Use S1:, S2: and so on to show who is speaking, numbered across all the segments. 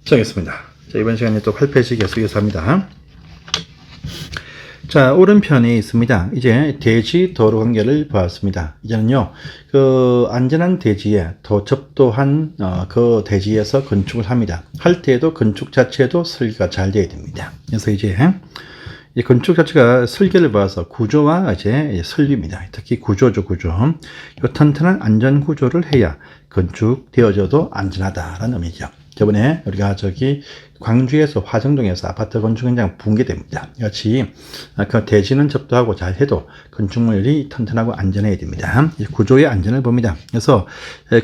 S1: 시작하겠습니다. 자, 이번 시간에 또 8페이지 계속해서 합니다. 자, 오른편에 있습니다. 이제 대지 도로 관계를 보았습니다. 이제는요, 안전한 대지에 접도한, 그 대지에서 건축을 합니다. 할 때에도 건축 자체도 설계가 잘 되어야 됩니다. 그래서 이제, 이 건축 자체가 설계를 봐서 구조와 이제 설비입니다. 특히 구조죠, 구조. 이 튼튼한 안전 구조를 해야 건축되어져도 안전하다라는 의미죠. 저번에 우리가 광주에서 화정동에서 아파트 건축 현장 붕괴됩니다. 같이 그 대지는 접도하고 잘 해도 건축물이 튼튼하고 안전해야 됩니다. 구조의 안전을 봅니다. 그래서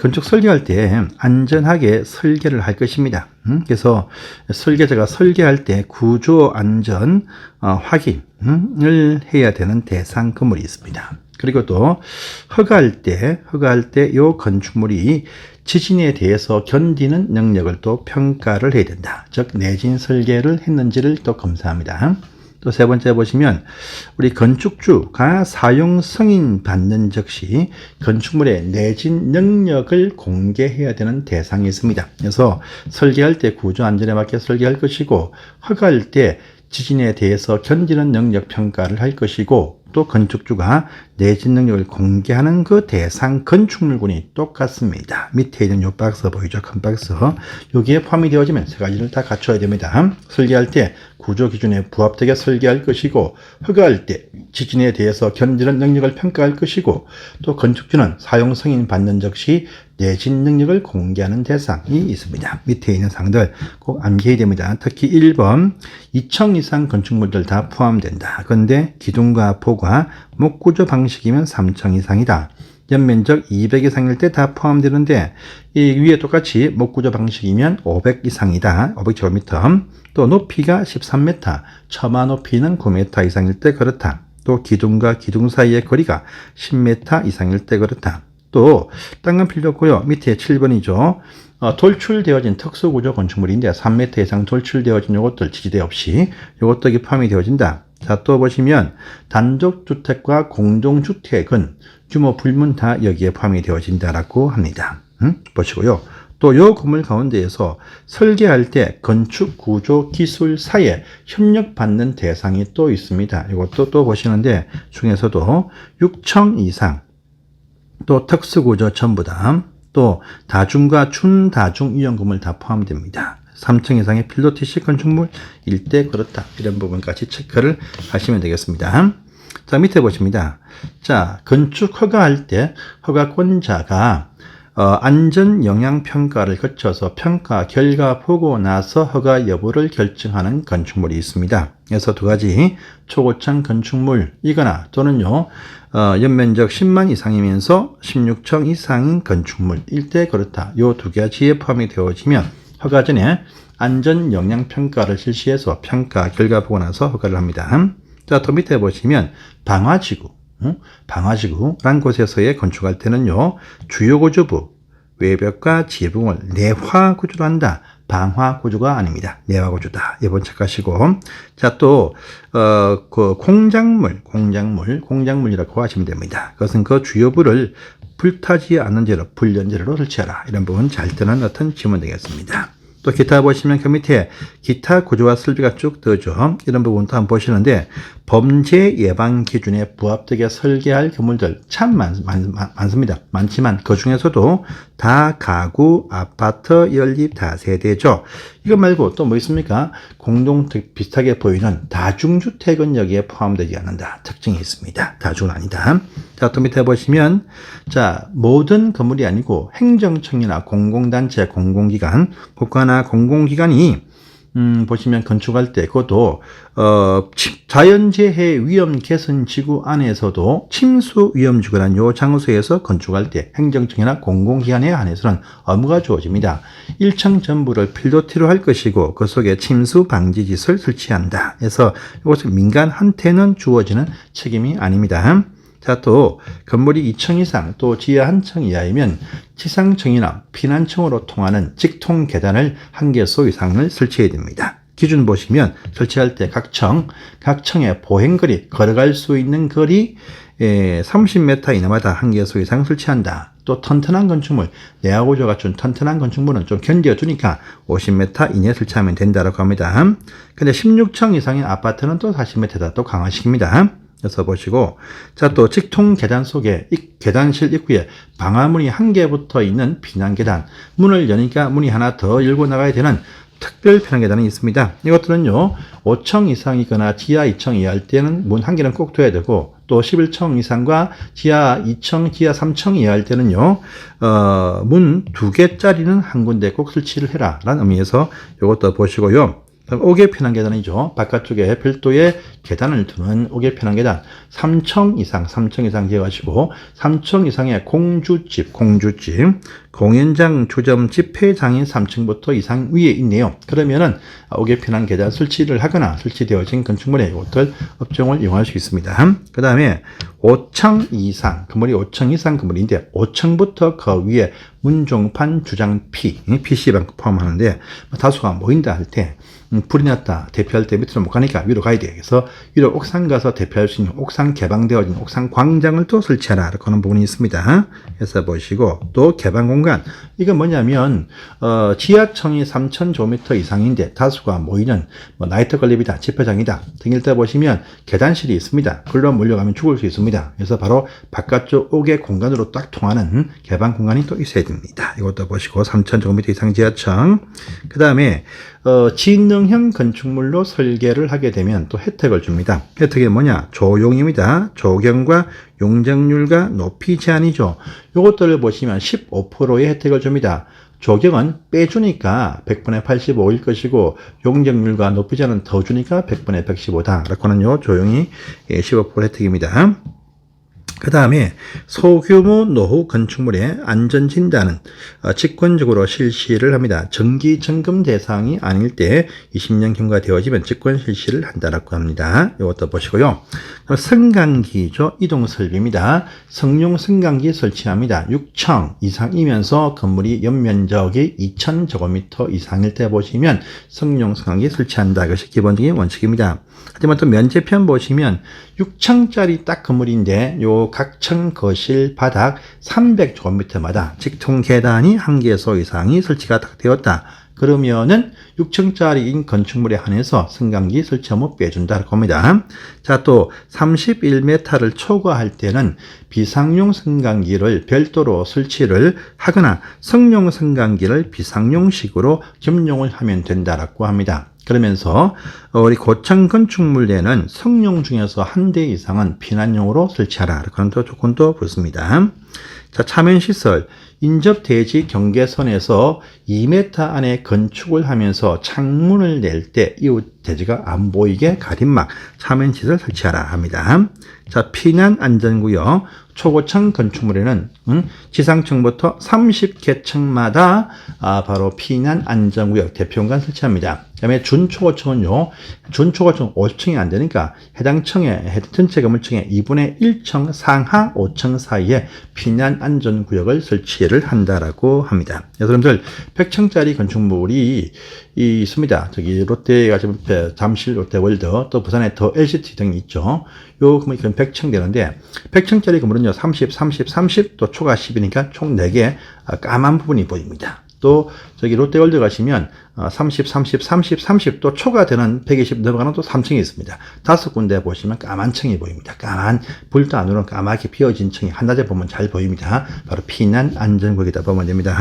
S1: 건축 설계할 때 안전하게 설계를 할 것입니다. 그래서 설계자가 설계할 때 구조 안전 확인을 해야 되는 대상 건물이 있습니다. 그리고 또 허가할 때 이 건축물이 지진에 대해서 견디는 능력을 또 평가를 해야 된다. 즉 내진 설계를 했는지를 또 검사합니다. 또 세 번째 보시면 우리 건축주가 사용 승인 받는 즉시 건축물의 내진 능력을 공개해야 되는 대상이 있습니다. 그래서 설계할 때 구조 안전에 맞게 설계할 것이고 허가할 때 지진에 대해서 견디는 능력 평가를 할 것이고 또 건축주가 내진 능력을 공개하는 그 대상 건축물군이 똑같습니다. 밑에 있는 이 박스 보이죠? 큰 박스. 여기에 포함이 되어지면 세 가지를 다 갖춰야 됩니다. 설계할 때 구조 기준에 부합되게 설계할 것이고 허가할 때 지진에 대해서 견디는 능력을 평가할 것이고 또 건축주는 사용 승인 받는 즉시 내진 능력을 공개하는 대상이 있습니다. 밑에 있는 사항들 꼭 암기해야 됩니다. 특히 1번 2층 이상 건축물들 다 포함된다. 그런데 기둥과 포가 목구조 방식이면 3층 이상이다. 연면적 200 이상일 때 다 포함되는데 이 위에 똑같이 목구조 방식이면 500 이상이다. 500제곱미터. 또 높이가 13m, 처마 높이는 9m 이상일 때 그렇다. 또 기둥과 기둥 사이의 거리가 10m 이상일 때 그렇다. 또 딴 건 필요 없고요. 밑에 7번이죠. 돌출되어진 특수구조 건축물인데 3m 이상 돌출되어진 요것들 지지대 없이 요것들이 포함이 되어진다. 자, 또 보시면 단독주택과 공동주택은 규모 불문 다 여기에 포함이 되어진다라고 합니다. 보시고요. 또 요 건물 가운데에서 설계할 때 건축 구조 기술사에 협력받는 대상이 또 있습니다. 이것도 또 보시는데 중에서도 6층 이상 또 특수구조 전부 다 또 다중과 준다중 이용 건물 다 포함됩니다. 3층 이상의 필로티식 건축물일 때 그렇다. 이런 부분까지 체크를 하시면 되겠습니다. 자, 밑에 보십니다. 자, 건축 허가할 때 허가권자가 안전 영향 평가를 거쳐서 평가 결과 보고 나서 허가 여부를 결정하는 건축물이 있습니다. 그래서 두 가지 초고층 건축물이거나 또는요 연면적 10만 이상이면서 16층 이상인 건축물일 때 그렇다. 요 두 가지에 포함이 되어지면 허가 전에 안전 영향 평가를 실시해서 평가 결과 보고 나서 허가를 합니다. 자, 또 밑에 보시면 방화지구란 곳에서의 건축할 때는요, 주요 구조부, 외벽과 지붕을 내화 구조로 한다. 방화 구조가 아닙니다. 내화 구조다. 이번 체크하시고. 자, 또, 공작물이라고 하시면 됩니다. 그것은 그 주요부를 불타지 않는 재료, 불연재료로 설치하라. 이런 부분 잘 뜨는 어떤 지문 되겠습니다. 또 기타 보시면 그 밑에 기타 구조와 설비가 쭉 뜨죠. 이런 부분도 한번 보시는데 범죄 예방 기준에 부합되게 설계할 건물들 참 많습니다. 많지만 그 중에서도 다 가구, 아파트, 연립, 다세대죠. 이거 말고 또 뭐 있습니까? 공동주택 비슷하게 보이는 다중주택은 여기에 포함되지 않는다. 특징이 있습니다. 다중은 아니다. 자, 또 밑에 보시면 자, 모든 건물이 아니고 행정청이나 공공단체, 공공기관, 국가나 공공기관이 보시면 건축할 때 그것도 자연재해 위험 개선 지구 안에서도 침수 위험 지구라는 요 장소에서 건축할 때 행정청이나 공공기관에 한해서는 업무가 주어집니다. 1층 전부를 필로티로 할 것이고 그 속에 침수 방지 짓을 설치한다. 그래서 이것은 민간한테는 주어지는 책임이 아닙니다. 자, 또 건물이 2층 이상 또 지하 1층 이하이면 지상층이나 피난층으로 통하는 직통 계단을 1개소 이상을 설치해야 됩니다. 기준 보시면 설치할 때 각층의 보행거리, 걸어갈 수 있는 거리 30m 이내마다 1개소 이상 설치한다. 또 튼튼한 건축물, 내하구조 갖춘 튼튼한 건축물은 좀 견뎌주니까 50m 이내에 설치하면 된다고 합니다. 근데 16층 이상의 아파트는 또 40m다 또 강화시킵니다. 그래서 보시고, 자, 또 직통 계단 속에 계단실 입구에 방화문이 한 개 붙어 있는 피난 계단, 문을 여니까 문이 하나 더 열고 나가야 되는 특별 피난 계단이 있습니다. 이것들은요, 5층 이상이거나 지하 2층 이하일 때는 문 한 개는 꼭 둬야 되고, 또 11층 이상과 지하 2층, 지하 3층 이하일 때는요, 문 2개짜리는 한 군데 꼭 설치를 해라 라는 의미에서 이것도 보시고요. 옥외 피난 계단이죠. 바깥쪽에 별도의 계단을 두는 옥외 피난 계단. 3층 이상 지어가지고 3층 이상의 공주집, 공연장, 주점, 집회장인 3층부터 이상 위에 있네요. 그러면은 옥외 피난 계단 설치를 하거나 설치되어진 건축물에 이것들 업종을 이용할 수 있습니다. 그 다음에 5층 이상, 건물이 5층 이상 건물인데 5층부터 그 위에 문종판, 주장, PC방 포함하는데 다수가 모인다 할 때 불이 났다 대피할 때 밑으로 못 가니까 위로 가야 돼. 그래서 위로 옥상 가서 대피할 수 있는 옥상 개방되어진 옥상 광장을 또 설치하라 이렇게 하는 부분이 있습니다. 그래서 보시고 또 개방 공간 이건 뭐냐면 지하층이 3,000제곱미터 이상인데 다수가 모이는 나이트 클럽이다 집회장이다 등일 때 보시면 계단실이 있습니다. 글로 몰려가면 죽을 수 있습니다. 그래서 바로 바깥쪽 옥외 공간으로 딱 통하는 개방 공간이 또 있어야 됩니다. 이것도 보시고 3,000제곱미터 이상 지하층 그 다음에 지능형 건축물로 설계를 하게 되면 또 혜택을 줍니다. 혜택이 뭐냐? 조용입니다. 조경과 용적률과 높이 제한이죠. 이것들을 보시면 15%의 혜택을 줍니다. 조경은 빼주니까 100분의 85일 것이고 용적률과 높이 제한은 더 주니까 100분의 115다. 라고 하는 요 조용히 15% 혜택입니다. 그 다음에 소규모 노후 건축물의 안전진단은 직권적으로 실시를 합니다. 정기 점검 대상이 아닐 때 20년 경과되어지면 직권 실시를 한다라고 합니다. 이것도 보시고요. 승강기죠. 이동설비입니다. 성룡 승강기 설치합니다. 6층 이상이면서 건물이 연면적이 2,000제곱미터 이상일 때 보시면 성룡 승강기 설치한다. 이것이 기본적인 원칙입니다. 하지만 또 면제편 보시면 6층짜리 딱 건물인데 요 각층 거실 바닥 300제곱미터마다 직통 계단이 1개소 이상이 설치가 딱 되었다. 그러면은 6층짜리인 건축물에 한해서 승강기 설치하면 빼준다고 합니다. 자, 또 31m를 초과할 때는 비상용 승강기를 별도로 설치를 하거나 성용 승강기를 비상용식으로 겸용을 하면 된다고 합니다. 그러면서 우리 고층 건축물에는 성용 중에서 한 대 이상은 피난용으로 설치하라. 그런 또 조건도 붙습니다. 자, 차면시설. 인접 대지 경계선에서 2m 안에 건축을 하면서 창문을 낼 때 이웃 대지가 안 보이게 가림막, 차면시설 설치하라 합니다. 자, 피난 안전구역. 초고층 건축물에는 지상층부터 30개층마다 바로 피난 안전구역 대피공간 설치합니다. 그 다음에 준초고층은요, 준초고층 5층이 안 되니까 해당 층에, 전체 건물층의 2분의 1층 상하 5층 사이에 피난 안전구역을 설치를 한다라고 합니다. 여러분들 100층짜리 건축물이 있습니다. 저기 롯데가 지금 잠실 롯데월드 또 부산에 더 LCT 등이 있죠. 요 건물이 100층 되는데 100층짜리 건물은요 30, 30, 30 또 초과 10이니까 총 4개 까만 부분이 보입니다. 또 저기 롯데월드 가시면 30, 30, 30, 30 또 초과되는 120 넘어가는 또 3층이 있습니다. 5군데 보시면 까만 층이 보입니다. 까만 불도 안 오는 까맣게 피어진 층이 한낮에 보면 잘 보입니다. 바로 피난 안전구역이다 보면 됩니다.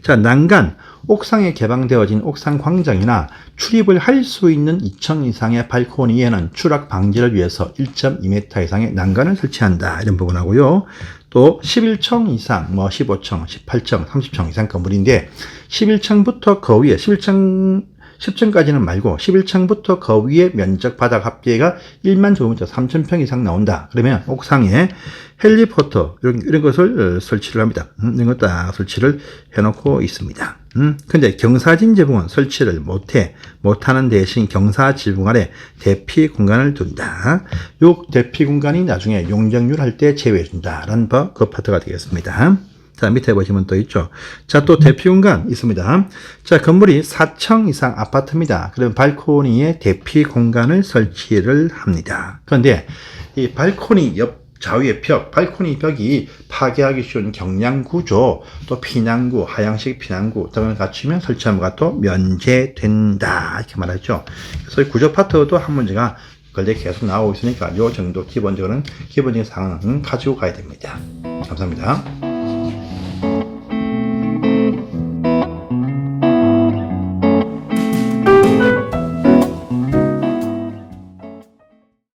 S1: 자, 난간 옥상에 개방되어진 옥상 광장이나 출입을 할 수 있는 2층 이상의 발코니에는 추락 방지를 위해서 1.2m 이상의 난간을 설치한다. 이런 부분하고요. 또 11층 이상, 15층, 18층, 30층 이상 건물인데 11층부터 그 위에 10층까지는 말고 11층부터 그 위에 면적 바닥 합계가 1만 제곱미터 3,000평 이상 나온다. 그러면 옥상에 헬리포터 이런 것을 설치를 합니다. 이런 것 다 설치를 해놓고 있습니다. 근데 경사진지붕은 설치를 못하는 대신 경사지붕 아래 대피 공간을 둔다. 요 대피 공간이 나중에 용적률 할 때 제외해준다라는 그 파트가 되겠습니다. 자, 밑에 보시면 또 있죠. 자, 또 대피 공간 있습니다. 자, 건물이 4층 이상 아파트입니다. 그러면 발코니에 대피 공간을 설치를 합니다. 그런데 이 발코니 옆 좌우의 벽, 발코니 벽이 파괴하기 쉬운 경량 구조, 또 피난구, 하향식 피난구 등을 갖추면 설치 업무가 또 면제된다 이렇게 말하죠. 그래서 구조 파트도 한 문제가 걸려 계속 나오고 있으니까 이 정도 기본적인 사항은 가지고 가야 됩니다. 감사합니다.